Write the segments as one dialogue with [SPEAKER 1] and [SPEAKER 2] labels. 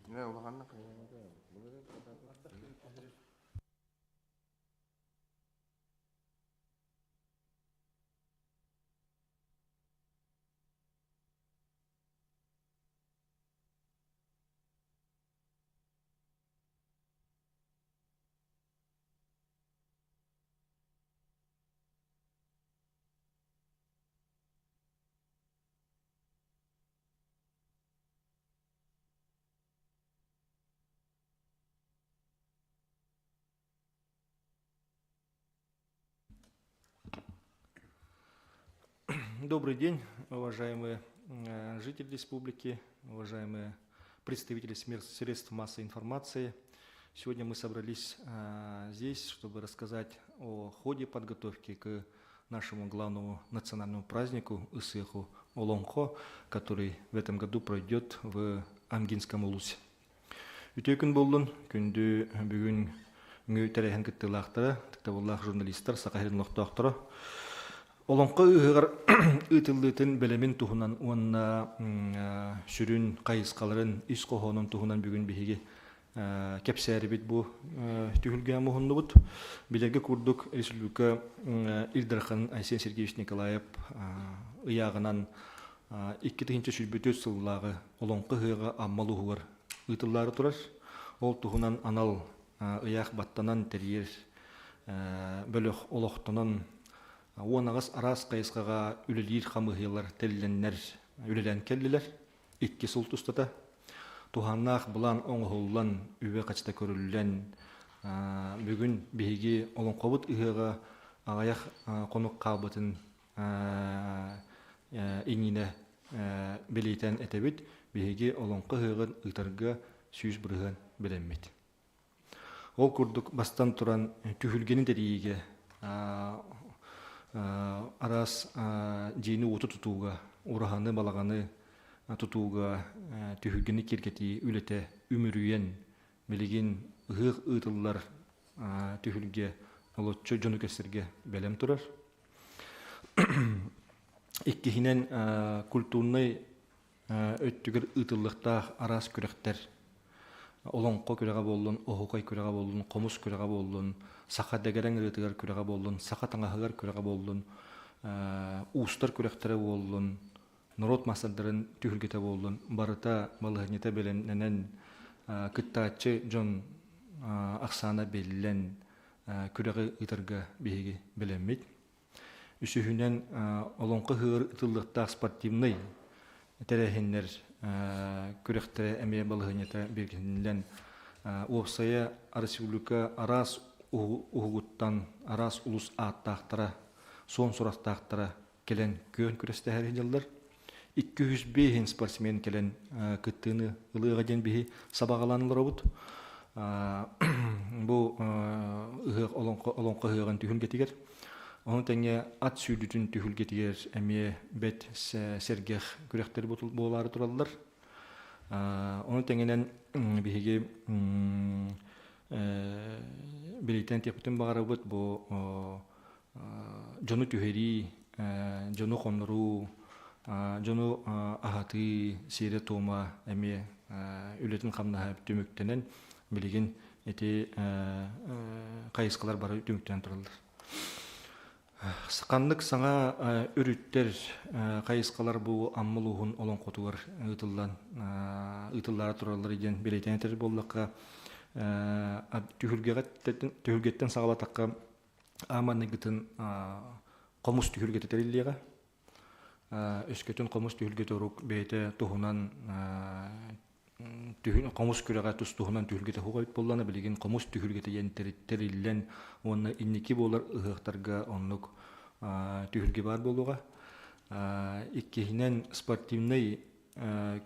[SPEAKER 1] Ne olağanla kaynağı.
[SPEAKER 2] Добрый день, уважаемые жители республики, уважаемые представители средств массовой информации. Сегодня мы собрались здесь, чтобы рассказать о ходе подготовки к нашему главному национальному празднику Ысыху Олонхо, который в этом году пройдет в Амгинском улусе. Үтөкүн болдун, күндү бүгүн тәрәһен кыттылактары, тактабуллах журналисттер, сакахирин лохтоктора. Олонқы ыгығар ытыллытын білемін туғынан, онна сүрін қайысқаларын үс қоғының туғынан бүгін бігі кәпсәрі бет бұл түйілген мұғынды бұд. Білерге күрдік республика Илдархан Айсен Сергеевич Николаев ұяғынан 2-ші сүрбеті сыллағы олонқы ығыға аммалы ұғыр ытыллары тұрар. Ол туғынан анал ұяқ баттанан тәрер бөліқ олықтынан Уанағыз арас қайысқаға үлілер қамығылар тәліленнер үлілен кәлілер, икке сұл тұстата. Туханнақ бұлан оңғылан үбе қачта көрілілен бүгін бейге олың қобыт ұғыға ағаяқ қонық қабытын еңіне білейтен әтәбет бейге олыңқы ұғын ұйтарға сүйіз бұрығын білеммет. Ол күрдік бастан тұран түхілгені дәрейге арас жейіні оты тұтуға, ұрағаны балағаны тұтуға түйілгені керкеті үлеті өмірүйен білеген ұғық ұйтылылар түйілге олотчы жоны кәсірге бәлем тұрар. Иккехінен культурный өттігір ұйтылықтақ арас күректер олонқо күреға болдың, оғықай күреға болдың, қомыс күреға болдың, сақа дәгерен ұрытығар күреға болдың, сақа таңағығар күреға болдың, ұстар күректері болдың, народ масылдарын түйілгеті болдың, барыта балығынеті беленнен күттачы жон ақсана белілен күреғі ұйтырға бейгі белеммет. Үсіхінен олонқы ғыр ұтылықтақ спортивный тәрәхінлер күректері әме балығынеті бергенлен опсая республика арас уғуттан арас улус аттақтара, сон сұрақтақтара келен көн күресті әрі жылдар. 205 спортсмен келен күттіні ұлыға ден бейі сабағаланылар обыд. Бұл олонқы ғыған түйін кетігер. Onun tenge at süydütün tühül getiger emiye bet sergeh kürekleri boğuları turallar. Onun tengenen bihege bireyten tepütün bağırı bud bu jonu tüheri, jonu konuru, jonu ahatı seyre toğma emiye ületin kamnaha tümüktenen bilgin eti kayıskalar barı tümükten turallar. Сақанлық саңа үріттер қайысқалар бұл аммылуғын олон қотуғар ұйтыллары тұралар еден белейтен етер болдыққа түйілгеттен сағалатаққа аманы ғытын қомыс түйілгеті тәрелдеға өскетін қомыс түйілгеті ұрық бейті тұғынан қомыс күреға тұс тұғынан түйілгеті хуғайт болданы білеген қомыс түйілгеті ен тәрелілен оны иннекі болар ұғықтарға онлық түйілге бар болуға. Иккехінен спортивный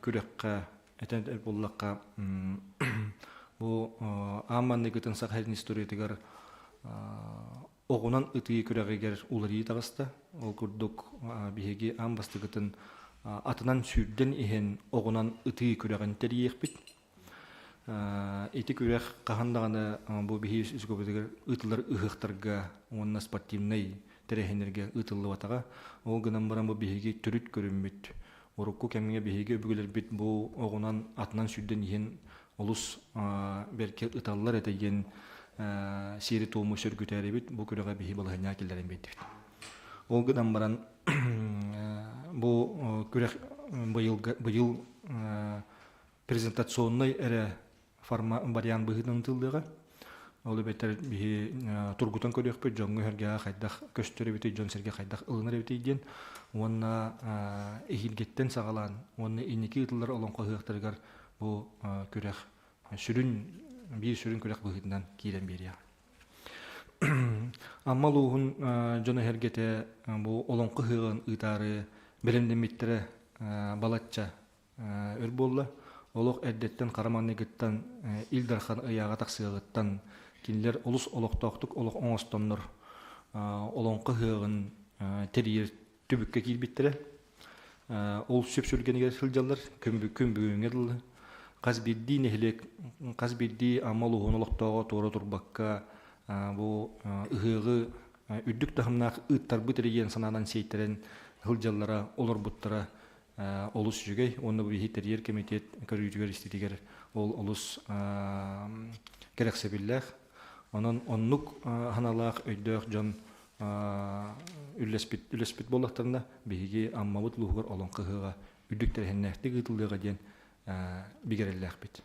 [SPEAKER 2] күрекқа әтен боллаққа бұл аманны күтін сақайын историятығар оғынан ұтығы күрегегер уларии тағысты. Ол күрдік бігеге амбасты күтін атынан сүрден ихен оғынан ұтығы күреген тәрейек біт. Эти күрек қағандағаны бұл бігі үскөбедігер ұтылар ұғықтарға онына спортивный терехенерге ытылы батага. Ол гынан баран бу биһиги түрүт көрүммүт. Урукку кемге биһиги бүгүлөр бит бу огунан атынан сүдден иһин улус берке ыталлар этеген сири тууму сөргүтәри бит бу күрәгә биһи балаһына килдерен бит. Ол гынан баран бу күрәк быйыл презентационный эре форма вариант быһытын тылдыга. Ол бетер биһи тургутан көрөкпү жоңгу херге хайдах көстөрө бит жон серге хайдах ылыныр бит ден. Онна ихилгеттен сагалан, онна иники ытыллар олонко хыктыргар бу күрәк сүрүн бир сүрүн күрәк быһытынан кирен берия. Амма лугун жона хергете бу олонко хыгын ытары белемдемиттере балатча өр болла. Олох эддеттен караманныгыттан Илдархан ыяга таксыгыттан кинилер улус олоктоктук олох оңостоннор олонко хыгын терьер түбүккө килбиттере. Ол сөпсүлгенге сылжалар көмбүгүнгө дылы. Казбидди нехлек казбидди амалугун олоктого тоора турбакка бу ыгы үддүк тахымнак ыттар бытерген санадан сейтерен сылжаллара олор буттара олус жүгей, оны биһи терьер комитет көрүүгөр иститигер ол олус керексебиллэх. Онон оннук ханалаах өйдөөх жон үлеспит боллактарында биһиги аммабыт лугур олонко хыга үдүктерхеннехти гытылдыга ден бигереллэх бит.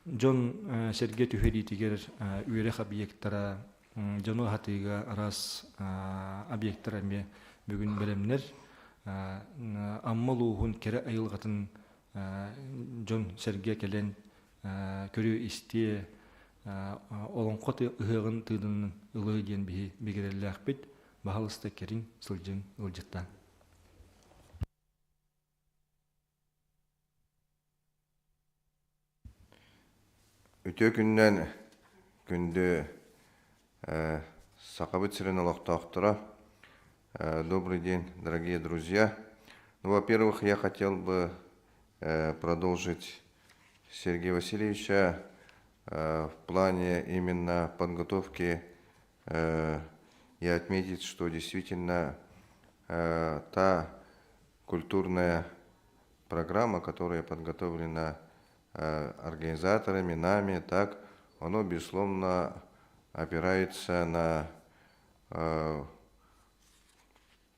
[SPEAKER 2] Жон серге түһедитигер үйрэх объекттара жону хатыга арас объекттара ме бүгүн белемнер амма лугун кере айылгатын жон серге келен көрүү истие олонко ыгын тыдын ылы ден биһи бигереллэх бит. Бахалыста керин сылжың ылжыттан.
[SPEAKER 1] Үтө күннен күндө сакабыт сирен олоктоктора. Добрый день, дорогие друзья. Ну, во-первых, я хотел бы продолжить Сергея Васильевича в плане именно подготовки и отметить, что действительно та культурная программа, которая подготовлена организаторами, нами, так, оно, безусловно, опирается на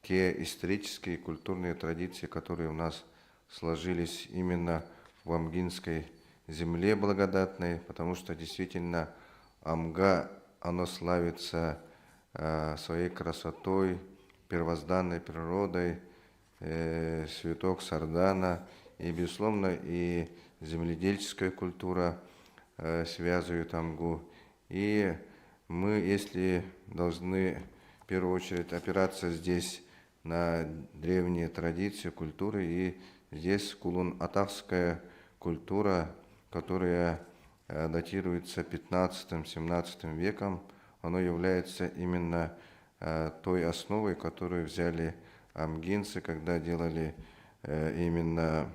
[SPEAKER 1] те исторические и культурные традиции, которые у нас сложились именно в Амгинской земле благодатной, потому что действительно Амга, оно славится своей красотой, первозданной природой, цветок сардана, и, безусловно, и земледельческая культура связывает Амгу. И мы, если должны в первую очередь опираться здесь на древние традиции, культуры, и здесь кулун-атахская культура, которая датируется 15-17 веком, оно является именно той основой, которую взяли амгинцы, когда делали именно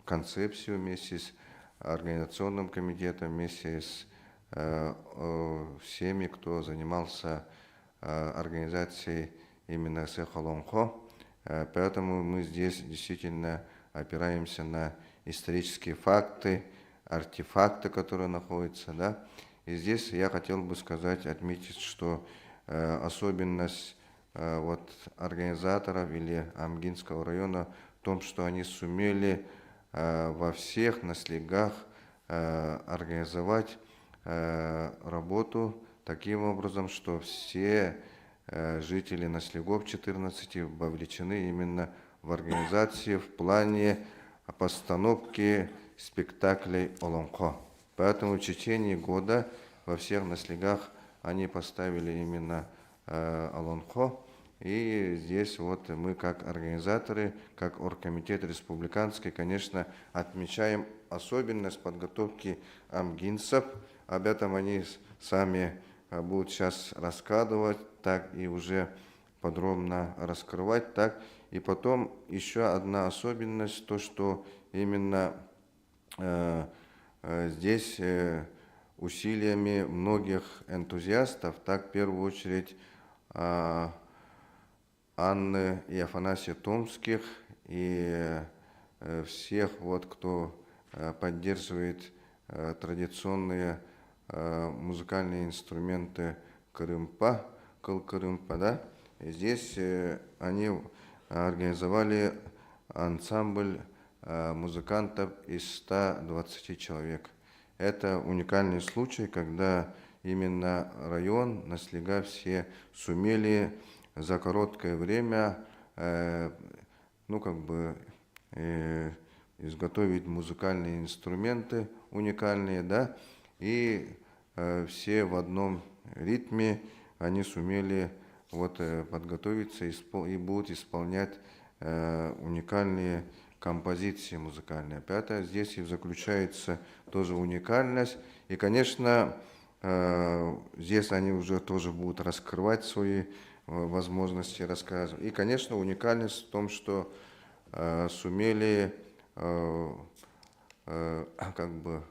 [SPEAKER 1] концепцию вместе с организационным комитетом, вместе с всеми, кто занимался организацией именно Сехолонхо. Поэтому мы здесь действительно опираемся на исторические факты, артефакты, которые находятся, да. И здесь я хотел бы сказать, отметить, что особенность вот организаторов или Амгинского района в том, что они сумели во всех наслегах организовать работу таким образом, что все жители наслегов 14 вовлечены именно в организации в плане постановки спектаклей Олонхо. Поэтому в течение года во всех наслегах они поставили именно Олонхо. И здесь вот мы как организаторы, как оргкомитет республиканский, конечно, отмечаем особенность подготовки амгинцев. Об этом они сами будут сейчас рассказывать, так и уже подробно раскрывать. Так. И потом еще одна особенность, то что именно здесь усилиями многих энтузиастов, так в первую очередь Анны и Афанасия Томских и всех, вот, кто поддерживает традиционные музыкальные инструменты Крымпа, Калкырымпа, да. И здесь они организовали ансамбль музыкантов из 120 человек. Это уникальный случай, когда именно район, Наслега все сумели за короткое время изготовить музыкальные инструменты уникальные, да, и все в одном ритме они сумели вот подготовиться и будут исполнять уникальные композиции музыкальные. Пятое, здесь и заключается тоже уникальность. И, конечно, здесь они уже тоже будут раскрывать свои возможности, рассказывать. И, конечно, уникальность в том, что сумели как бы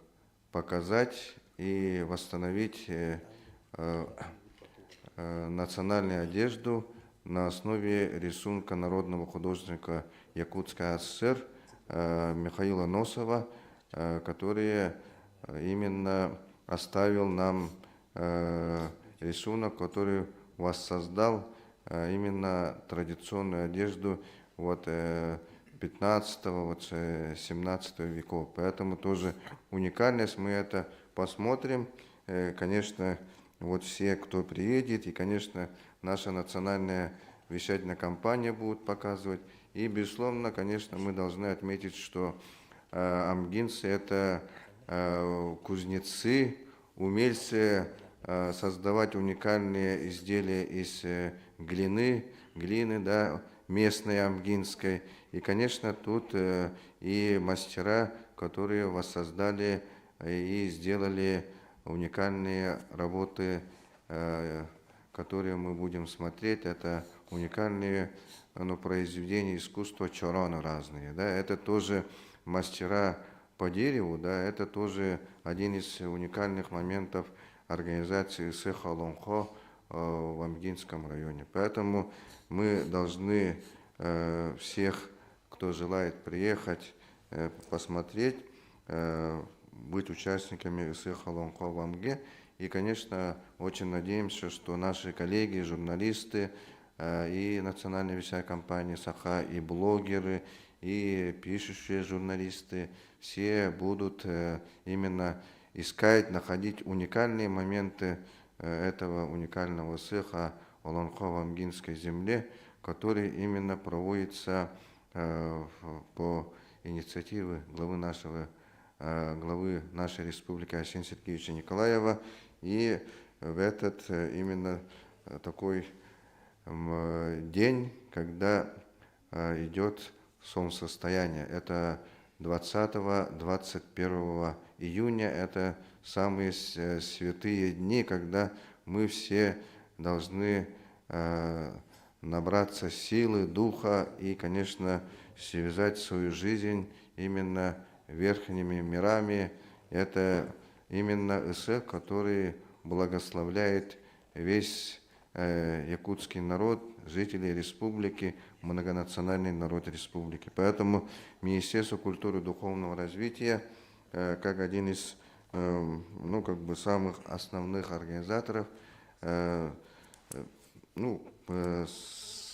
[SPEAKER 1] показать и восстановить национальную одежду на основе рисунка народного художника Якутской ССР Михаила Носова, который именно оставил нам рисунок, который воссоздал именно традиционную одежду вот 15-го, вот 17 веков. Поэтому тоже уникальность, мы это посмотрим. Конечно, вот все, кто приедет, и, конечно, наша национальная вещательная компания будет показывать. И, безусловно, конечно, мы должны отметить, что амгинцы – это кузнецы, умельцы создавать уникальные изделия из глины, да, местной амгинской. И, конечно, тут и мастера, которые воссоздали и сделали уникальные работы, которые мы будем смотреть. Это уникальные произведения искусства чорона разные. Да? Это тоже мастера по дереву, да? Это тоже один из уникальных моментов организации Сыха-Лонхо в Амгинском районе. Поэтому мы должны всех, кто желает приехать, посмотреть, быть участниками Сыха-Лонхо в Амге. И, конечно, очень надеемся, что наши коллеги, журналисты и национальная вещательная компания Саха, и блогеры, и пишущие журналисты, все будут именно искать, находить уникальные моменты этого уникального Сыха Лонхо в Амгинской земле, который именно проводится по инициативе главы нашей республики Арсения Сергеевича Николаева. И в этот именно такой день, когда идет солнцестояние, это 20-21 июня, это самые святые дни, когда мы все должны набраться силы, духа и, конечно, связать свою жизнь именно верхними мирами. Это именно Исык, который благословляет весь якутский народ, жителей республики, многонациональный народ республики. Поэтому Министерство культуры и духовного развития, как один из самых основных организаторов,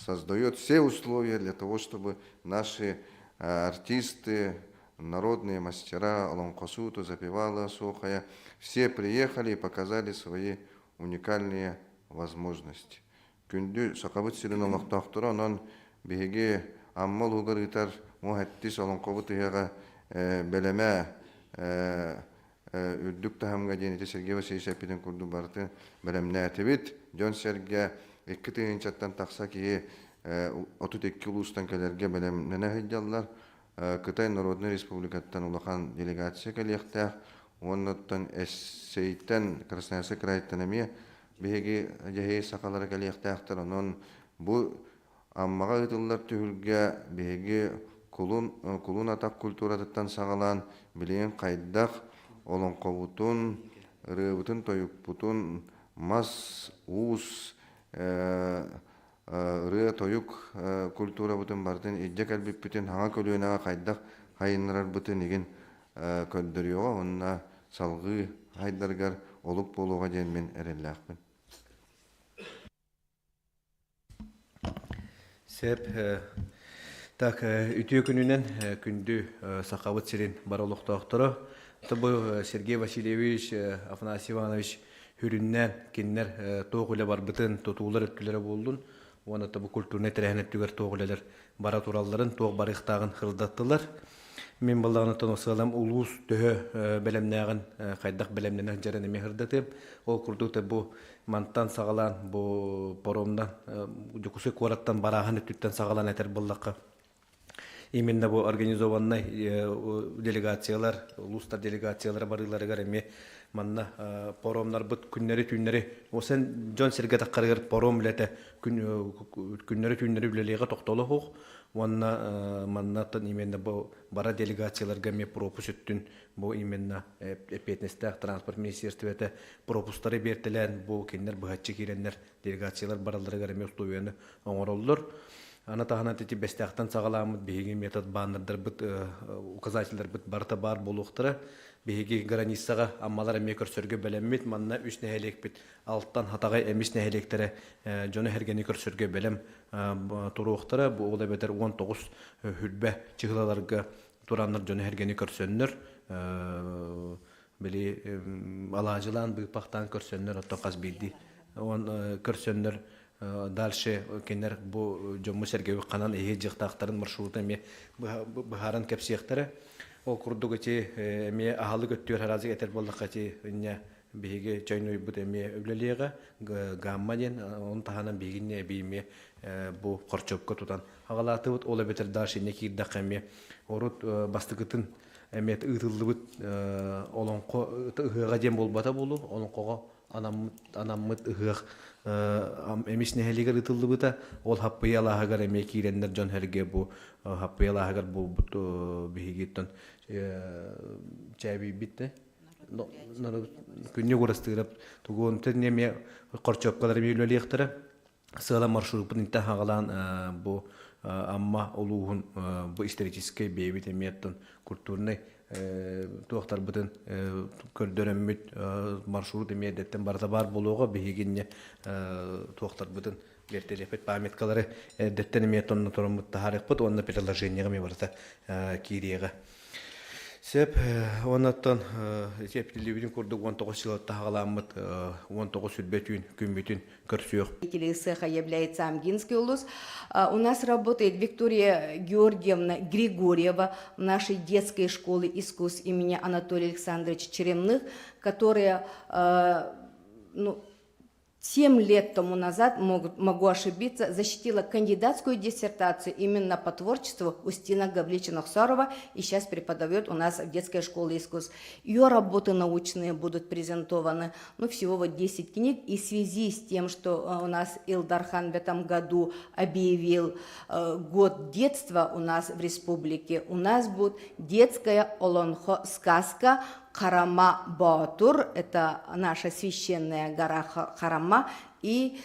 [SPEAKER 1] создает все условия для того, чтобы наши артисты, народные мастера Аланкосуту, Запевала, Сухая, все приехали и показали свои уникальные возможности. Күнді сақабыт сирин олақтақтыра, онан беге аммал уғар итар мухаттис Аланкобыт ияға бәлеме үрдік тахамға денеті Сергей Васильевич Апиден күрді барды бәлемне әтебет, Дон Серге екі түйін чаттан тақса кие 32 улустан кәлерге бәлемнені хыйдалар, Кытай Народный Республикаттан улахан делегация кәлектәқ, оннаттан әссейтен Красноярск крайттан әме беге жәхей сақалары кәлектәқтір, онын бұл аммаға ұтылар түйілге беге кулун атақ культуратыттан сағалан білейін қайдақ олон қобутун, рыбытын тойып бұтын, мас, уыз, ыры тоюк культура бутын бартын идде калбип бүтүн хаңа көлүөнага хайдах хайыннарар бутын иген көлдөрүөгө онна салгы хайдаргар олук болууга диэн мен эреллээхпин.
[SPEAKER 3] Сеп, так, үтүө күнүнен күндү сақабыт сирин баролуқтақтыры. Бұл Сергей Васильевич, Афанасий Иванович хүріннен кеннер тоғылы бар бұтын тотуылар өткілері болдың. Оны бұл культурны тәрәхінет түгер тоғылылар бара туралларын тоғы барықтағын қырдаттылар. Мен балағынытын осылам улус төхі бәлемнәғын қайдақ бәлемнәғын жарынеме қырдатым. Ол күрдікті бұл манттан сағалан, бұл поромдан, жүкісі қораттан барағын өттіттен сағалан әтер болдаққа. Именно бұл организованный делегациялар, улустар делегациялары барылары ғареме манна поромнар бұд күннері түйіннері. Осын Джон Серге таққарығыр пором білеті күннері түйіннері білелеға тоқтолы хоқ. Онна маннаттан именно бұл бара делегацияларға ме пропус өттін. Бұл именно эпетнестақ транспорт министерстветі пропустары бертілен бұл кеннер бұғатчы керенлер делегациялар баралары ғареме ұстуыны оңыр олдыр. Ана тағана тети бестяқтан сағаламыд бейгі метод банырдар бұд указательдар бұд барта бар болуқтыры. Бейгі границаға аммалар әме көрсөрге бәлеммет, манна үш нәхелек біт. Алттан хатағай әмес нәхелектері жоны әргені көрсөрге бәлем тұруқтыры. Бұл олай бәдер 19 хүлбә чығылаларға тұранлар жоны әргені көрсөннір. Білі алажылан бұйпақтан көрсөннір, оттан қаз білді. Көрсөннір. Дальше кенер бу жомму Сергеев канан эге жыктактарын маршруты ме бахаран кепсияктары ол курдугати ме ахалы көттөр харазы этер болдакати инне биге чойной бут эме өвлелега гаммаден он таханан бигинне биме бу корчопко тутан агалаты бут ол бетер даши неки дакаме орут бастыгытын эмет ытылдыбыт олонко ыгыга дем болбата болу олонкого анаммыт ыгык эмис нехелигер ытылдыбыта ол хаппый алаагар эме киреннер жон херге бу хаппый алаагар бу бигиттен чаби битте күнне көрөстүрөп тугун тенеме корчопкалар бийлөлектер сыла маршрутын тахагалан бу амма олугун бу исторический бейбит эметтен культурный туақтар бұтын көрдөрөммүт маршрут эмедеттен барда бар болуға бейгенне туақтар бұтын бертелепет памяткалары деттен эметтонны тороммут тахарық бұт, онна предложениеға ме барда кириеға. Сеп, оннаттан септілі көрдік 19 жылатта ғаламыт 19 сүлбетін, күмбетін көрсүйіқ.
[SPEAKER 4] Цеха является Амгинский улус. У нас работает Виктория Георгиевна Григорьева в нашей детской школе искусств имени Анатолия Александровича Черемных, которая 7 лет тому назад, могу ошибиться, защитила кандидатскую диссертацию именно по творчеству Устина Гавлича-Нохсарова и сейчас преподает у нас в детской школе искусств. Ее работы научные будут презентованы, всего 10 книг. И в связи с тем, что у нас Илдархан в этом году объявил год детства у нас в республике, у нас будет детская олонхо сказка Харама Батур, это наша священная гора Харама, и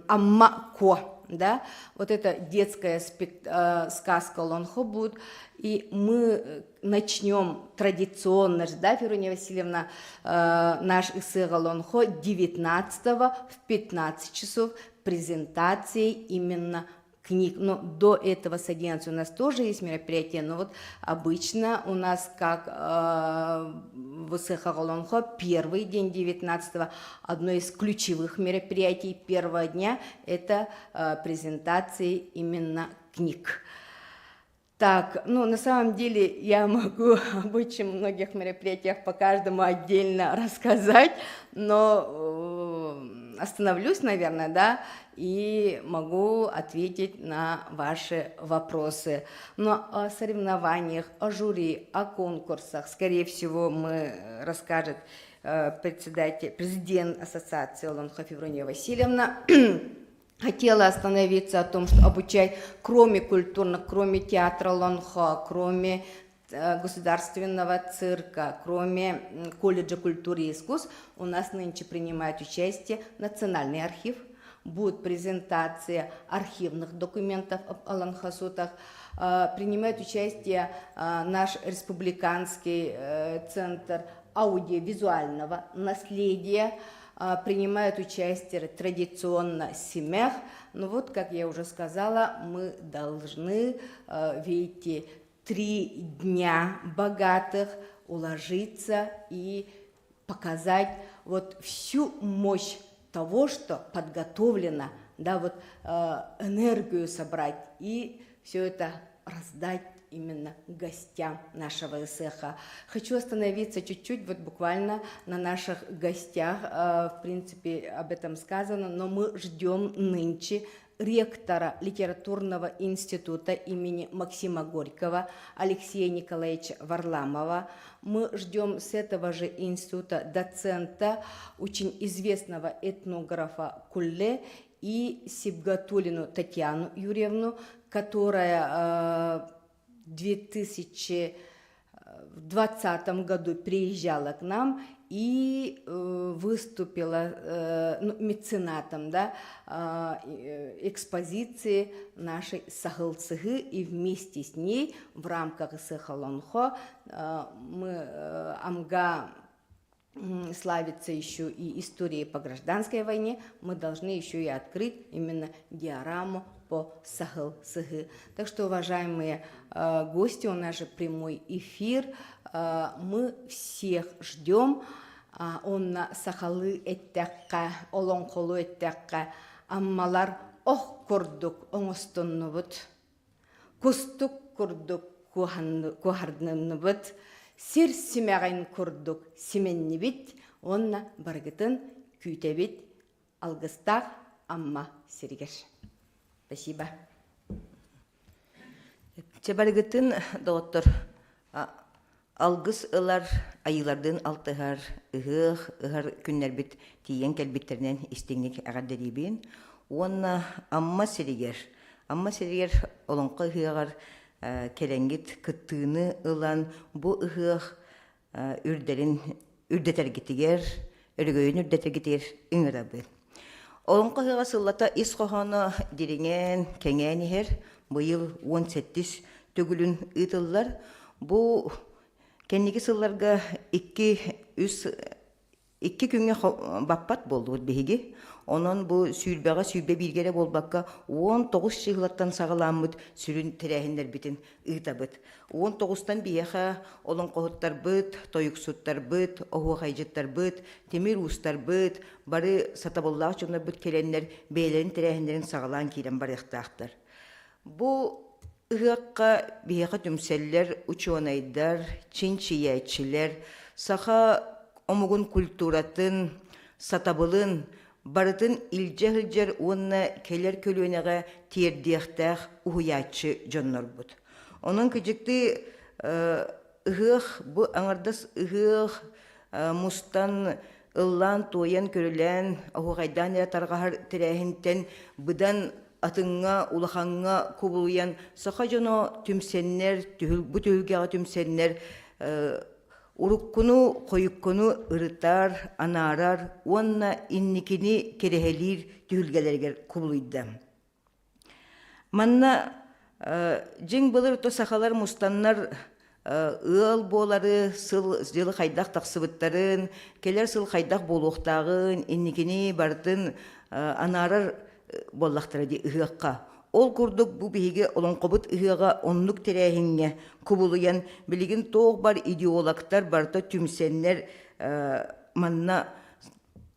[SPEAKER 4] Амма-Ко, да, вот это детская сказка Лонхо будет, и мы начнем традиционно, да, Ферония Васильевна, наш Исыга Лонхо 19-го в 15 часов презентации именно книг. Но до этого с 11 у нас тоже есть мероприятие, но вот обычно у нас как в Исыха-Голонхо первый день 19-го, одно из ключевых мероприятий первого дня – это презентации именно книг. Так, на самом деле я могу об очень многих мероприятиях по каждому отдельно рассказать, но остановлюсь, наверное, да, и могу ответить на ваши вопросы. Но о соревнованиях, о жюри, о конкурсах, скорее всего, расскажет президент Ассоциации Олонхо Феврония Васильевна. Хотела остановиться о том, что обучать, кроме культурных, кроме театра Лонхо, кроме государственного цирка, кроме колледжа культуры и искусств, у нас нынче принимает участие Национальный архив. Будет презентация архивных документов об Алан-Хасутах. Принимает участие наш республиканский центр аудиовизуального наследия. Принимает участие традиционно семьях. Ну вот, как я уже сказала, мы должны в эти 3 дня богатых уложиться и показать вот всю мощь того, что подготовлено, да, вот энергию собрать и все это раздать именно гостям нашего ИСЭХа. Хочу остановиться чуть-чуть, вот буквально на наших гостях, в принципе, об этом сказано, но мы ждем нынче ректора литературного института имени Максима Горького Алексея Николаевича Варламова. Мы ждем с этого же института доцента, очень известного этнографа Кулле и Сибгатулину Татьяну Юрьевну, которая в 2020 году приезжала к нам и выступила меценатом, да, экспозиции нашей Сахыл-Цыгы, и вместе с ней в рамках Исыхалонхо мы Амга славится еще и историей по гражданской войне, мы должны еще и открыть именно диораму по Сахыл-Цыгы. Так что, уважаемые гости, у нас же прямой эфир, мы всех ждем. Онна сахалы эттәккә, олонқолу эттәккә, аммалар ох көрдік оңыстынныбыт, күстік көрдік кухардынныбыт, сер сүмәғайн көрдік семеннібіт, онна баргытын күйтәбіт, алғыстақ амма сергер. Спасибо.
[SPEAKER 5] Чебаргытын, доктор, алгыс ылар айылардын алтыгар ыгар күннербит тиен келбиттеринен истеңник агаддерибин. Онна амма серигер олонқа ыгагар керенгит кыттыны ылан бу ыгах үрдетергитигер, өргөйүн үрдетергитигер ыңырабы. Олонқа ыгага сыллата ис кохоно диринген кеңенихер быйыл 18 төгүлүн ытыллар. Бу кенники сылларга 2 күнгө баппат болду биһиги. Онон бу сүйбе биргере болбакка 19 жыйлаттан сагаламмыт сүрүн тирәһиннер битин ыйтабыт. 19тан бияха олон кохуттар быт, тоюксуттар быт, охуайжыттар быт, темир устар быт, бары сатабыллах жоннар быт келеннер бейлерин тирәһиннерин сагалаан кирен барыктаактар. Бу ыгакка бияха түмселлер, ученыйдар, чинчиячилер, саха омугун культуратын, сатабылын, барытын илже-хылжер уонна келер көлөнеге тиердиэхтэх ухуячы жоннор бут. Онун кыжыкты ыгых, бу аңардас ыгых мустан ыллан тоян көрүлэн ахугайдан эре таргахар тирээхинтен быдан атыңга улахаңга кубулуян саха жоно түмсеннер, бу түйүлгега түмсеннер уруккуну, койуккуну ырытар, анарар, уонна инникини керехелир түйүлгелергер кубулуйда. Манна жиң былыр то сахалар мустаннар ыл болары, сыл жылы хайдах тақсыбыттарын, келер сыл хайдах болуқтағын, инникини бардын анарар боллақтары де ыгаққа. Ол курдук бу биһиге олонқобут ыгыга оннук тирээхиңе кубулуян билигин тоог бар идеологтар барта түмсеннер манна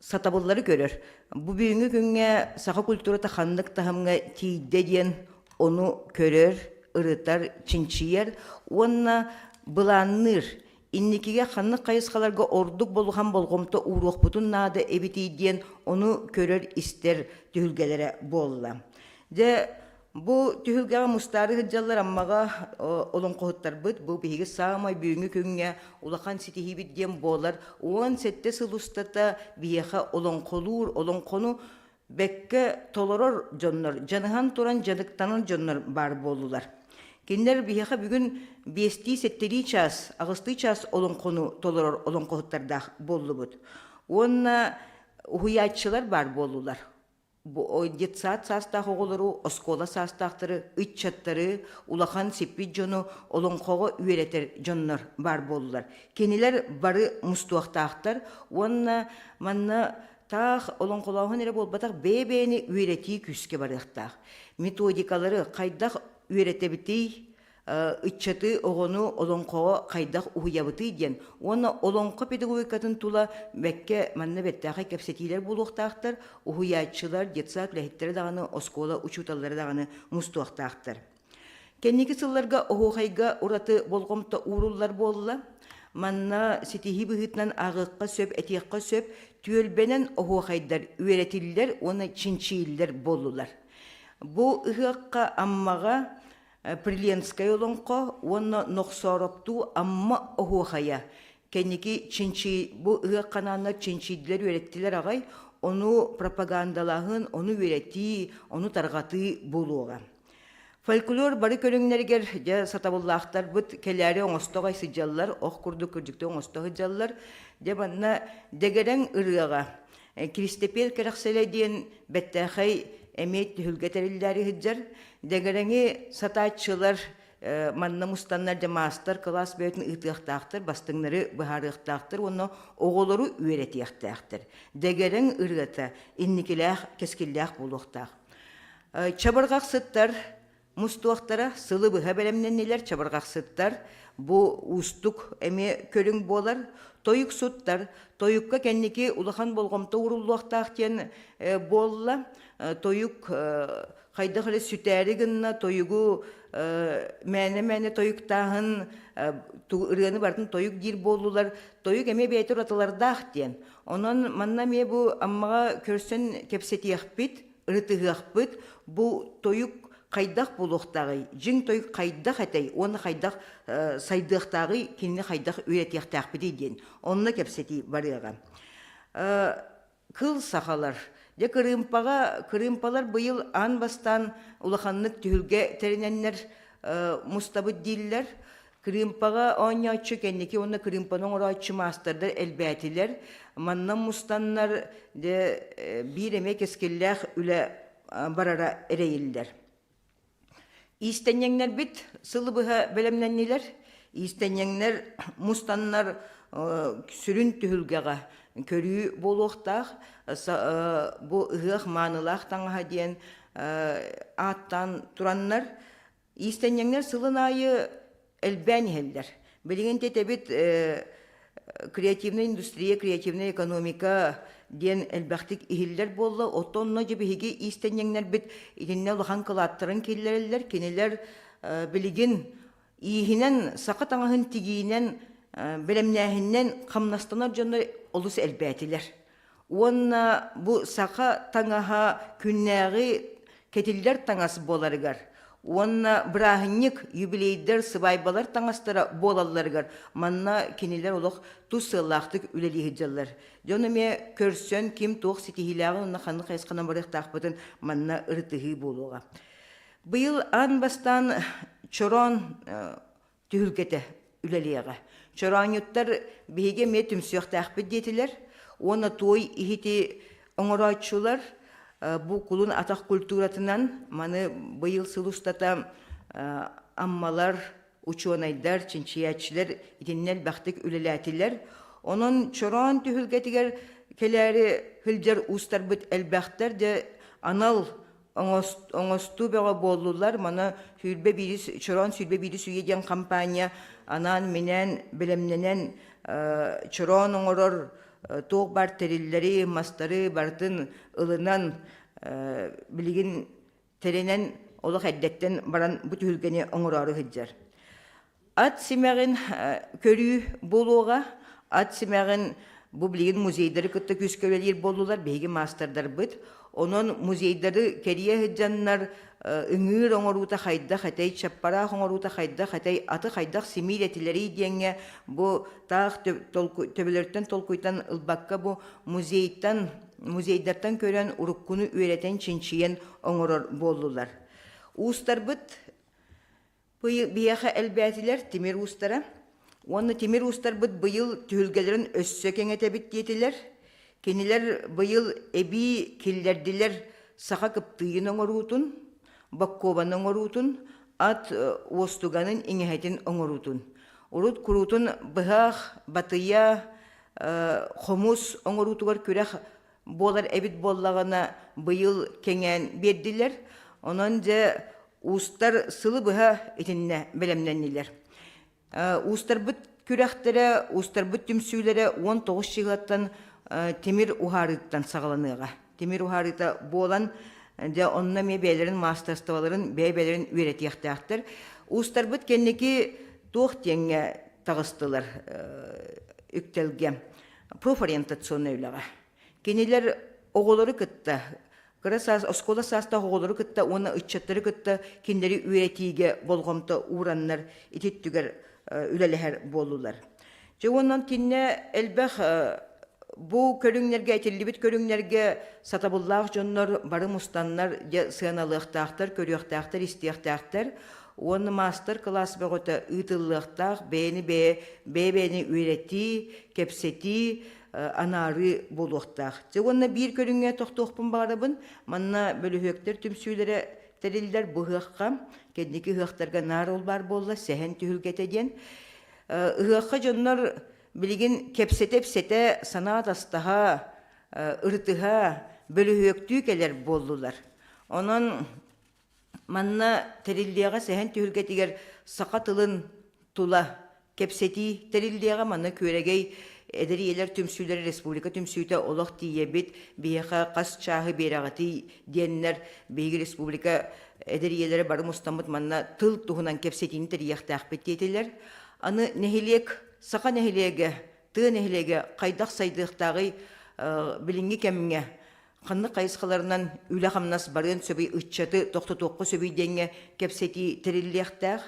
[SPEAKER 5] сатабыллары көрөр. Бу бүгүнгү күнгө саха культурата ханнык тахамга тийде диен ону көрөр, ырытар, чинчияр, онна быланныр. Инникиге ханнык кайыскаларга ордук болгон болгомто уруокпутун наада эбитийден ону көрөр истер түһүлгелере болла. Де бу түһүлгега мустары хыджаллар аммага олонкохуттар быт, бу биһиги саамай бүгүнгү күнгө улахан ситихибит диен болар. 17 сылустата биэха олонкону бекке толорор жоннор, жаныхан туран жаныктанын жоннор бар болулар. Кинилер биһиха бүгүн 5-7 час, агысты час олонкону толорор олонкохуттардах боллубут. Онна уhuyaatчылар бар болулар. Детсаат саастаах оголору, оскола саастаахтары, ытчаттары, улахан сеппит жону олонкого үйретер жоннор бар болулар. Кенилер бары мустуактаахтар, онна манна таах олонколоохун эре болбатах бэбэни үйрети күске барыахтаах. Методикалары кайдах үйретебитей, ытчаты оғону олонқоға қайдақ уйабыты ден. Оны олонқы педагогикатын тула бәкке манна бәттәқі кәпсетилер болуқтақтар, уйатчылар, детсат, ләхеттері дағаны, оскола, учуталары дағаны мұстуақтақтар. Кәннекі сылларға оғайға ураты болғымта уруллар болла, манна сетихи бұғытнан ағыққа сөп, әтеққа сөп, түйелбенен оғайдар, үйретілдер, оны чинчийлер болулар. Бұ ұғыққа аммаға Приленская олонко, онна ноксоропту амма охуахая. Кенники чинчи, бу ыраккананна чинчидлер үйреттилер агай, ону пропагандалахын, ону үйретти, ону таргаты болуга. Фольклор бары көрүңнергер, же сатабыллахтар бут келери оңостогай сыджаллар, ох курду көрдүктө оңостогай жаллар, же банна дегерен ырыга. Кристепел керакселе диен беттахай эмет хүлгетерилдери хыджар, дегереңи сатаатчылар манна мустаннар же мастер класс бөтүн ытыактаактыр, бастыңнары бахарыактаактыр, оны оголору үйретиактаактыр. Дегерең ыргата инникилах кескиллах болуктак. Чабыргак сыттар мустуактара сылы быха белемненнелер чабыргак сыттар бу устук эме көрүң болар. Тоюк суттар, тоюкка кенники улахан болгомто урулуактаактен болла, тоюк хайдахылы сүтәри гынна тоюгу мәне тоюктахын ырыны бартын тоюк дир болулар, тоюк эме бәйтер атылардах ден. Онон манна ме бу аммага көрсен кепсетиякпит, ырытыгакпит, бу тоюк қайдақ болуқтағы, жың той қайдақ әтей, оны қайдақ сайдықтағы, кеніне қайдақ үйретияқтақ біді ден. Онына кепсети барыға. Кыл сақалар. Де кырымпалар бұйыл ан бастан улаханлық түйілге тәріненлер мұстабыд дейлер. Кырымпаға оңячы кеннеке, оны кырымпаның орачы мастырдар әлбәтілер. Маннан мұстанлар бір емек ескелләқ үлі барара әрейілдер. Истенеңнер бит сылы бұға бәлемнәннелер, истенеңнер мұстаннар сүрін түхілгеға көрі болуқтақ, бұ ұғық манылақ таңға дейін аттан тұраннар, истенеңнер сылын айы әлбән елдер. Білген тетебет креативная индустрия, креативная экономика ден әлбәқтік ихиллер болла, отонна жебігі истенеңнер бит итинне лохан кылаттырын келлерлер, кенелер білген ихинен сақы таңағын тигейінен білемнәхіннен қамнастанар жонны олыс әлбәтілер. Онна бұ сақы таңаға күннәғі кетілдер таңасы боларығар. Онна брахынник юбилейдер сыбайбалар таңастыра болаларығар. Манна кенелер олық тусылақтық үлелігі жаллар. Жоны ме көрсен кем тоқ сетихилағы онна қанық айсқана барық тақпытын манна ұртығы болуға. Бұйыл ан бастан чорон түйілгеті үлелігі. Чорон юттар бейге ме түмсіяқ тақпыт детілер. Оны той ихити оңырайчулар. Бу кулун атақ культуратынан маны быйыл сылустата аммалар, учуанайдар, чинчиячилер, итиннел бақтық үлеләтилер. Onun çorağın tühülgetігер келері хілдер ұстар бұд әлбәқтер де анал оңосту бәға болулар. Мана çorağın сүйбе бірі сүйеден кампания анан менен білімненен çorağın оңырыр тоқ бар териллері, мастары бартын ылынан білген теренен олық әддеттен баран бұд тühülгені оңырары хілдер. Ат семәғін көрі болуға, ат семәғін бұл білген музейдері күтті күскөлелер болулар, бейгі мастердар бұд. Onun muzeydері кәрие хіджаннар үңір оңыруыта қайдақ, әтей чаппарақ оңыруыта қайдақ, әтей аты қайдақ семейл әтілері дейінге бұл тақ төбелерттен толкуйтан ұлбаққа бұл музейдерттен көрен ұрыққыны өретен чинчиен оңырыр болулар. Уыстар бұд бияха әлбәтилер тимир устара. Оны тимир устар бит быйыл түһүлгелерин өссө кеңетебит диетилер. Кенилер быйыл эби киллердилер саха кыптыйын оңорутун, баккобан оңорутун, ат остуганын иңехетин оңорутун. Урут курутун быхах, батыя, хомус оңорутугар күрэх болар эбит боллагана быйыл кеңен бердилер. Онон же устар сылы быха итинне белемненнилер. Устар бүт күрәхтере, устар бүт түмсүйләре 19 жылаттан темир ухарыттан сағаланыға. Темир ухарыта болан, де онна мебелерин, мастерстволарын, бейбелерин үйретияқтақтыр. Устар бүт кеннеки тоқ теңге тағыстылар үктелге. Профориентацион өйліға. Кенелер оғылары кітті, оскола саста оғылары кітті, оны үтчеттері кітті, кендері үйретиге болғымты ураннар, итеттігер үлелер болулар. Онан тинне әлбәқ бұ көріңнерге, әтелібіт көріңнерге сатабыллақ жоннар, бары мұстаннар, сыяналықтақтар, көріқтақтар, істияқтақтар, оны мастер класс бәғыта ұйтылықтақ, бәйбәйні үйреті, кепсеті, анары болуқтақ. Онна бір көріңге тоқтоқпын бағарабын, манна бөліхектер түмсүйлері тәрелдер бұғыққа, кәднекі ғықтарға нар ол бар болла, сәхен түхілгетеден. Ғыққа жоннар білген кепсете-псете санат астаға, ұртыға, бөліхектүү келер болдылар. Онын манна тәрелдеға сәхен түхілгетегер сақатылын тула, кепсети тәрелдеға манна көрегей Эдери елер түмсүйлер республика түмсүйті олық тиебет, бейеқа қас чағы берағаты деннер, бейгі республика эдери елері бары мұстамыт манна тыл туғынан кепсетini тәрияқты ақпет детелер. Аны нәхелек, сақа нәхелеге, ты нәхелеге қайдақ сайдықтағы білінгі кәміңе, қанны қайысқаларынан үлі қамнас барын сөбей үтчаты тоқты-тоққы сөбейденге кепсети тәрелияқтақ.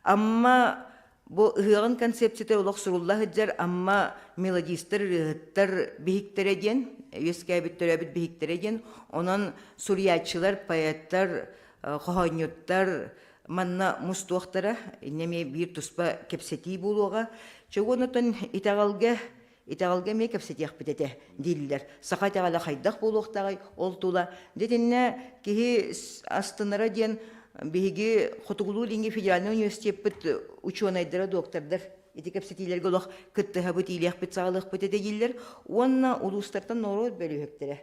[SPEAKER 5] Амма Бу ыгын концепцияты олық сұрулла хыджар, амма мелодистер, рыгыттар бейіктереден, өскәбіттер өбіт бейіктереден, онын сурьячылар, поэттар, қоғаньоттар, манна мұстуақтара, неме бір тұспа кепсети болуға, чоғынытын итағалға ме кепсети ақпететі дейлілер. Сақа тағала қайдақ болуқтағай ол тула. Детінне кеге астынара ден, Беги Хотугулу линги федеральный университет бит ученыйдары доктордар. Эти кепсетилерге олох кыттыха бит илях бит сағылық бит эдегиллер. Онна улустартан норот бөлүхектері.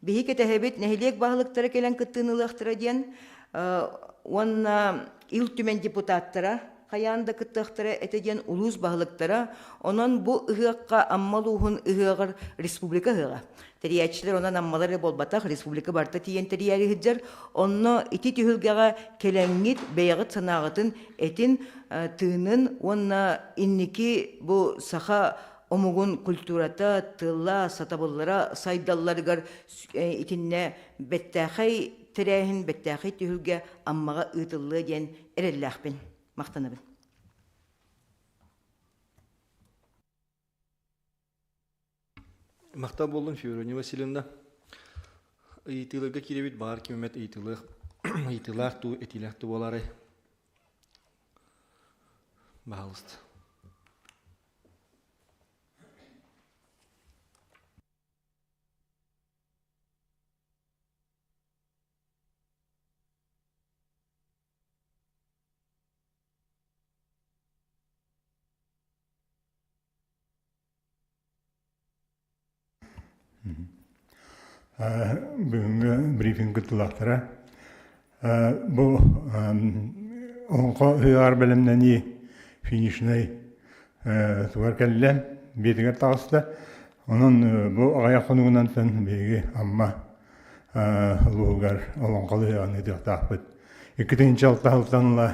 [SPEAKER 5] Беги кетехебит нехилек бағылықтары келен кыттынылықтары ден. Онна ил түмен депутаттара, қаянда кыттықтары этеден улус бағылықтары. Онан бұл ұғыққа аммалуғын ұғығыр республика ұға. Терiyatçılar ona nammaları bolbataq Respublika barta tiyen teriyari hıccar. Onu iti tühülgağa kelengit beyağıt sanağıtın etin tığının ona inniki bu saha omugun kulturata, tılla, satabıllara, saydallarıgar itinne bettağay terehin bettağay tühülga ammağa ıtıllığı diyen erellağ bin. Maqtanabın.
[SPEAKER 2] Мақта болдың, Феврония Васильевна. Ыйтылыға керебет бар кемет ыйтылақ ту, этилақ ту болары. Бағалысты.
[SPEAKER 6] Бүгінгі брифинг тұлақтыра. Бұл оңқа үйар білімнені финишнай туар кәлілен бетігер тағысты. Оның бұл ағая қонуғынан сын бейге амма ұлығығар оңқалы үйағын өтіқ тақпыд. 2-6-6-ла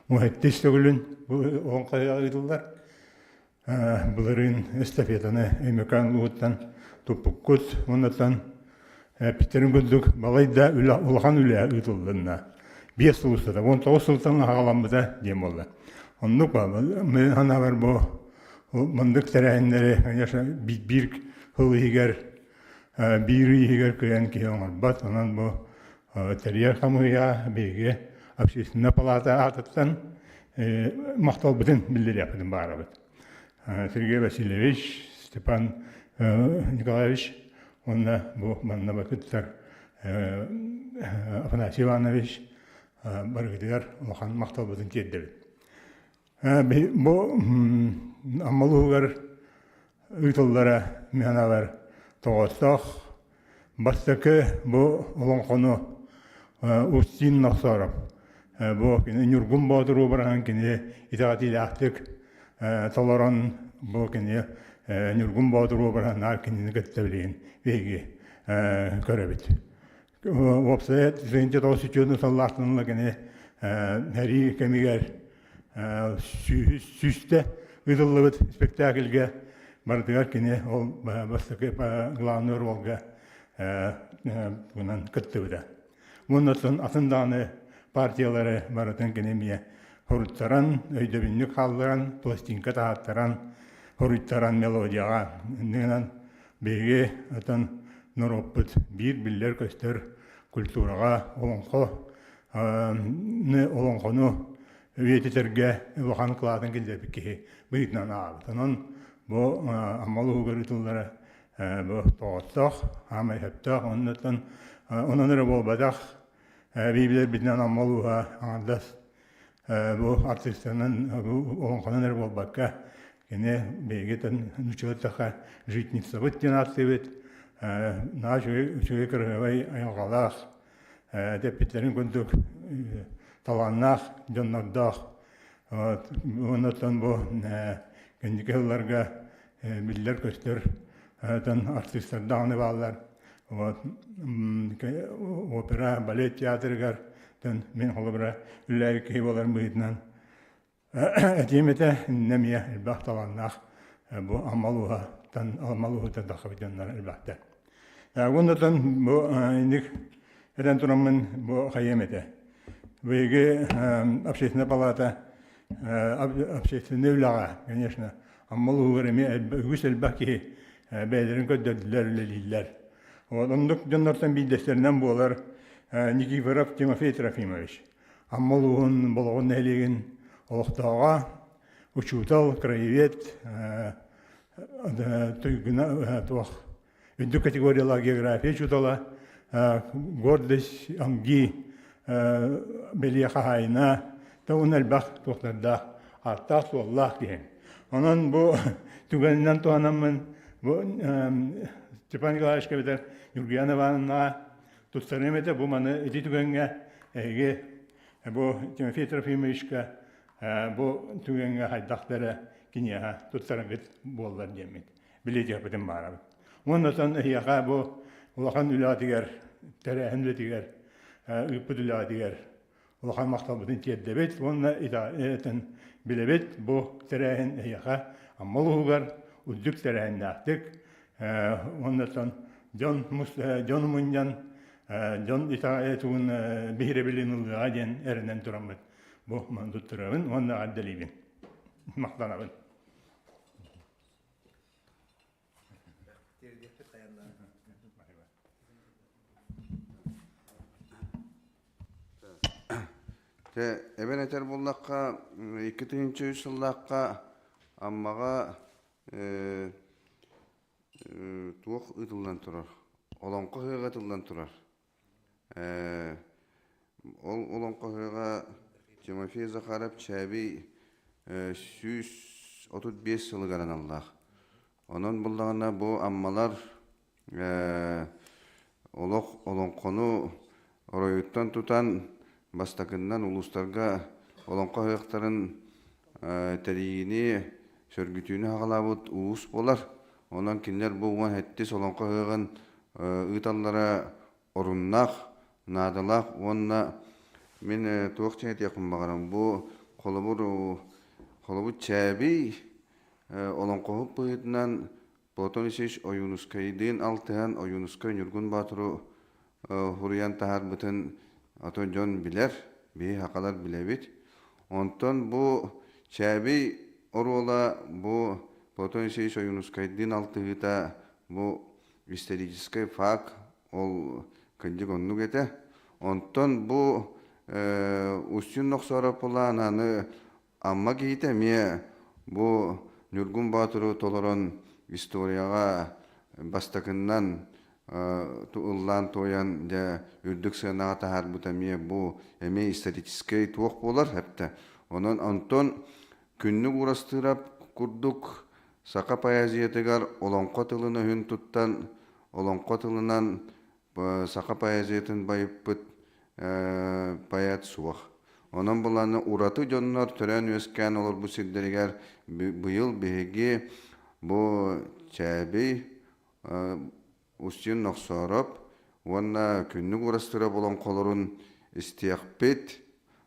[SPEAKER 6] мұхеттес төгілін бұл оңқа үйағы ұйдылар. Бұларын эстафетаны өмекан ұлғыттан туппуккут, оннаттан Питерин күлдік балайда улахан үлі ұйтылдыңна. 5 ұлыстада, 19 ұлыстан ағаламбыда дем олды. Оннық ба, мен хана бар бұл мұндық тәрәйіндері, бір хыл егер, бір егер көйен кейі оңар бат, онан бұл тәрияр қамыға бейге общественная палата атыттан мақтал бітін білдіряпыдың бары бұд. Сергей Васильевич, Степан Николаевич, онна бұл манна бақыттар Афанасий Иванович, барғыдығар олақан мақтал бітін тедді бід. Бұл аммалуғар ұйтылдары меғанавар тоғыстақ, бастықы бұл олың қону ұстин нақсарып. Бұл нүргін бағдыру барған кені итағатилі ақтық таларан бұл кені нүргін бағдыру барған ар кенені көттәбілейін бейгі көрі біт. Опсайет, зүйінте тоғысы чөдің саллақтынылы кені әрі кәмігер сүсті ұйдылы біт спектакльге бардығар кені ол бастықы главный ролға бұнан күтті біді. Мұндан атындағыны партиялары баратын кенемия хоруттаран, өйдөбінлік халларан, пластинка тағаттаран, хоруттаран мелодияға. Нынан бейге атын нұроппыт бір білдер көстер культураға олонқону өйететерге ұлған қылатын келдербі кеге бұйтынан ағып. Онын бұл амалы ұғырытылдары бұл тоғыттақ, амай хөптақ, онын ұры болбадақ, бейбілер бітінен амалуға аңдас бұл артистінің оңқанын әрі болбаққа кене бейгетін нүчілеттіға житница бұттен атты бет на үшіге кіргівай айалғалақ деппеттерін күндік таланнақ, жоннардақ онытын бұл кендікі ғыларға білдер көстер артистерді балар опера, балет театрыгар, мен холобра үлләй кей болар бұйытынан. Әтеметі нәмия әлбақталаннақ бұл амалуға тәдақы бітенлер әлбақты. Ондатан бұл ендік әден тұрамын бұл қайеметі. Бұйығы общественная палата, общественный үліға, конечно, амалуға үгіс әлбақи бәйлерін көддерділер үлелейлер. Ондық жоннартан бейдестерінен болар Никифоров Тимофей Трофимович. Аммалуғын болғын әлеген олықтауға учутал, краевед, үндік категориялар география чутала, гордость, аңги, белия қағайына, тауын әлбақ тоқтарда аттақ суаллақ дейін. Онын бұл түгенінен туғанамын, Степан Николаевич кәбетер Юргияноваға тұттарым еті бұл маны әді түгенге әйге бұл Тимофей Трофимовичқа бұл түгенге хайдақтары кенеға тұттарым ет болдар демет. Білет епітім барабы. Ондан әйеға бұл ұлақан үләтігер, тәрәхін үләтігер, үппіт үләтігер, ұлақан мақталбытын теддебет, онына әтін білебет бұл тәрәхін әйеға аммалуғығар үздік тәрәхін нақтық. Ондан Джон Муньян, Джон Итаэтуын бейребелін ұлыға ден әрінен тұрамын. Бұл маңдұт тұрабын, онда адделейбін. Мақтанабын.
[SPEAKER 1] Эбен этер боллаққа 2000 жыллаққа аммаға туық ұтылдан тұрар. Олонқы høйға тұлдан тұрар. Олонқы høйға Тимофей Захаров Чәби 135 жылы ғаран Аллах. Onun бұлдағына бұл аммалар олонқыны оройыттан тұтан бастақыннан ұлыстарға олонқы høйқтарын тәрейіне сөргітүйіні ағалабыд ұлыс болар. Ondan kinler bu hette solanqa högen ıtallara orunnak, nadalaq, onna men tuğçayet yakın bagaram bu kolubu çabi olanqa hop buyutnan Botonisiş oyunuskaydın altıhan oyunuskay Nurgun Baturu huriyan tahar bütün ato John biler, bir hakalar bilebit. Ondan bu çabi orola bu Botonisiş oyunuskaydın altıhıta bu исторический факт ол кандик онну гете. Онтон бу устюн ноксора пулан аны амма кейте ме бу Нургун Батыру толорон историяга бастакыннан уллан тоян де үрдүк сынаға тахар бутамия бу эме исторический туох болар хепте. Онон Антон күннү урастырап курдук сака поэзиятыгар олонко тылыны хүн туттан олонко тылынан сака поэзиятын байыппыт поэт суах. Онон буланы ураты жоннор төрөн өскән олар бу сиддеригер быйыл беги бу чәбей устин ноксороп онна күннүк урастыра болон колорун истиякпет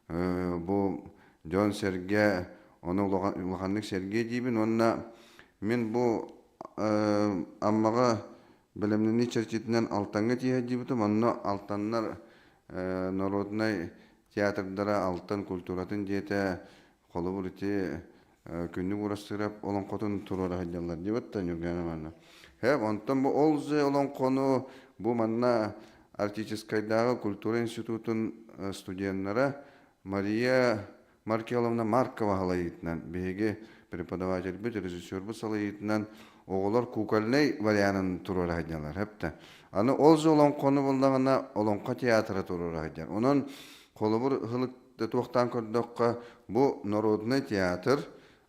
[SPEAKER 1] бу Жон Серге оны улаханнык Серге дейбин онна мен бу аммага билимнини чертитинен алтанга тие дейбитим онна алтаннар народный театрдара алтын культуратын диете колубур ити күннүк урастырап олон котун турара хаджалар дейбитта Нургана манна. Хеп онтон бу олзе олон кону бу манна артистическайдагы культура институтун студенттары Мария Маркеловна Маркова халайытынан беге преподаватель бит режиссер бу салайытынан оголор кукольный варианын турара хаджалар хепте. Аны олзе олон кону булдагына олонко театры турара хаджар. Онон колубур хылыкты туктан көрдөккө бу народный театр,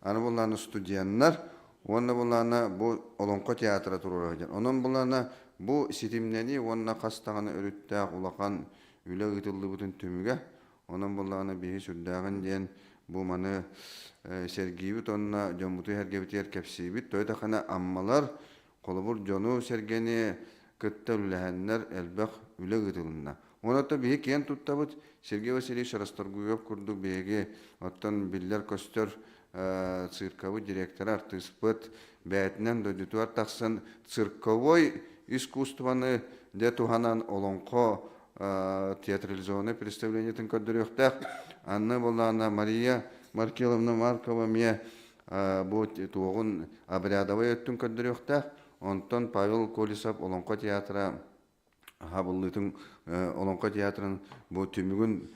[SPEAKER 1] аны буланы студенттер, онна буланы бу олонко театры турара хаджар. Онон буланы бу ситимнени онна кастаганы өрүттәк улакан үле гытылды бутун түмүгө. Онон буланы бии сүрдәгән ден бу маны Сергеевит онна жомуту хергебитер кепсибит тойдахана аммалар колубур жону Сергени кыттылләһәннәр элбәх үле гытылына. Онотта бии кен туттабыт Сергей Васильевич Расторгуев курду беге оттан биллер костер цирковый директор артиспыт бәтнен додитуар таксын цирковой искусствоны де туханан олонко театрализованное представление тын көддөрөктәк. Анны булана Мария Маркеловна Маркова ме бу тугун обрядовый өттүн көддөрөктәк. Онтон Павел Колесов олонко театра хабыллытын олонко театрын бу түмүгүн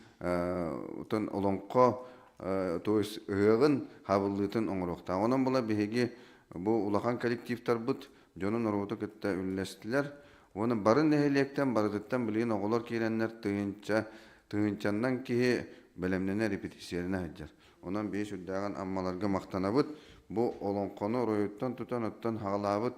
[SPEAKER 1] утон олонко то есть ыгын хабыллытын оңрокта. Онон була беги бу улахан коллективтар бут жонун ороту кетте үллестилер. Оны барын нехелектен бардыттан билген оголор киленнер тыгынчандан кие белемнене репетицияларына хаджар. Онан бейш үддәгән аммаларга мактанабыт. Бу олонкону роюттан тутан оттан хагалабыт.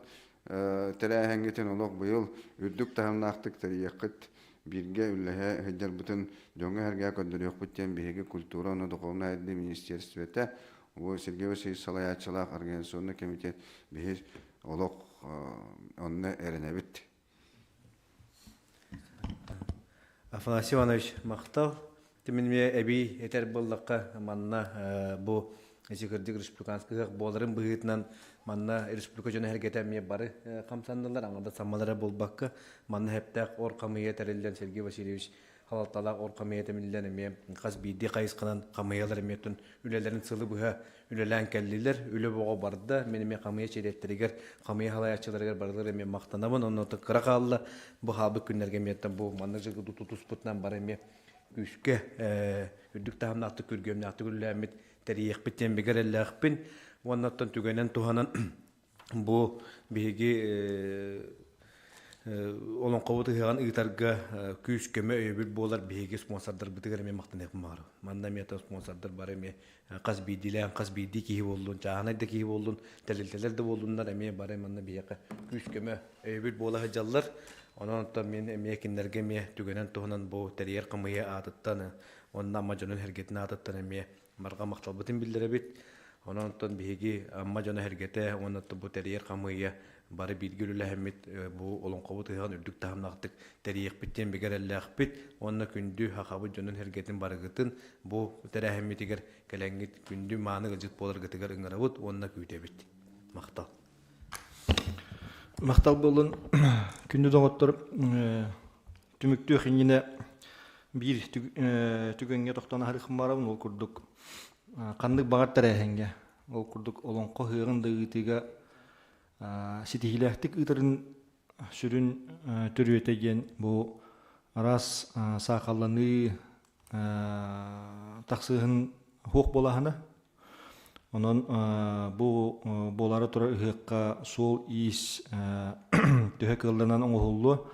[SPEAKER 1] Терәһәңгетен олог быйыл үрдүк тахымнактык тарихыт бирге үлләһә хаджар бутын җоңга һәргә көндөрөк бүттән беге культура оны духовная министерството бу Сергей Васильевич Салаячылак организационный комитет беге олог онны эренебит.
[SPEAKER 3] Афанасий Иванович мақтал. Теменме әби етер болдаққа манна бу Эсикердик республиканских боларын быгытынан манна республика жана хәргәтәме бары камсандылар. Аңда саммалары болбаққа манна хәптәк ор камыя тәрелдән Сергей Васильевич халатталак ор камыя тәмиллән эме каз бидди кайысканан камыялар метун үлеләрен сылы буга үлелән кәллиләр үле бого барды менеме камыя чирәттерегер камыя халаячыларга бардылар эме мактанабын онны тыкра калды бу хабы күннәргә меттен бу манна жыгы тутуспутнан бар эме күскә үрдүк тахамнакты күргәмнакты күлләмит тарих биттен бигәрәлләхпин оннан түгәнән туханан бу биги олон кабыты хаган ыйтарга күз көмө өбүл болар биги спонсордар битигер мен мактан япым бар. Манда мета спонсордар бар эме каз бидилен каз биди ки болдун, чагана да ки болдун, телелтелер де болдундар эме бар манда бияка күз көмө өбүл бола жаллар. Онан мен эме киндерге ме түгөнөн туханан бу терьер кымыя атыттан оннан мажонун хергетине атыттан эме марга мактал бутин билдиребит. Онан биги амма жона хергете оннан бу терьер кымыя бары билгелүле хэммит бу олон кабыт ыган үрдүк тахамнактык тарих биттен бигереллахпит онна күндү хакабы жонун хергетин барыгытын бу терехэммитигер келеңгит күндү мааны гыжыт болар гытыгар ыңарабыт онна күйтебит мактал
[SPEAKER 2] болын күндү доңоттор түмүктүү хиңине бир түгөнгө токтона харыхым барабын ол курдук кандык багар терехенге ол курдук олонко хыгын дыгытыга ситихилэхтик ытырын сүрүн төрүетеген бу арас сакалланы тақсыһын хук болаһына. Онон бу болары тура ыһыакка сол иис төһө кылланан оңохуллу.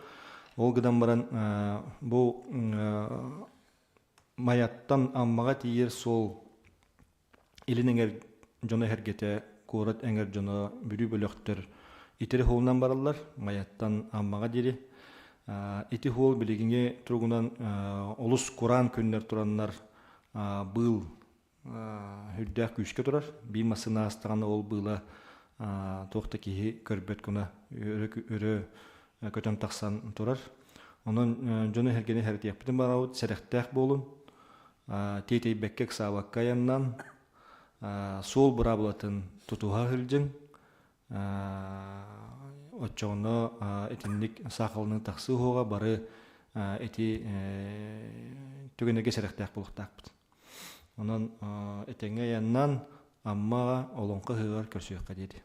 [SPEAKER 2] Ол гыдан баран бу маяттан аммага тиер сол илинеңер жоно хергете курат эңер жоно бүрү бөлөктөр итери холунан бараллар маяттан аммага дири. Ити хол билигине тургунан олус Куран күннер тураннар был хүрдәк күшкә турар. Би масына астаганы ол была тохта киһи көрбөт күнә өрө көтөн таксан турар. Онун жоны хергени хәртиәп битен барау сәрәхтәк болун. Тетей беккек саваккаяннан сол бурабылатын тутуга хилҗин. Очоно этинник сахалны таксы хога бары эти түгенеге сәрәхтәк булыктак. Онон этеңе яннан амма олонқы хыгар көрсөккә диде.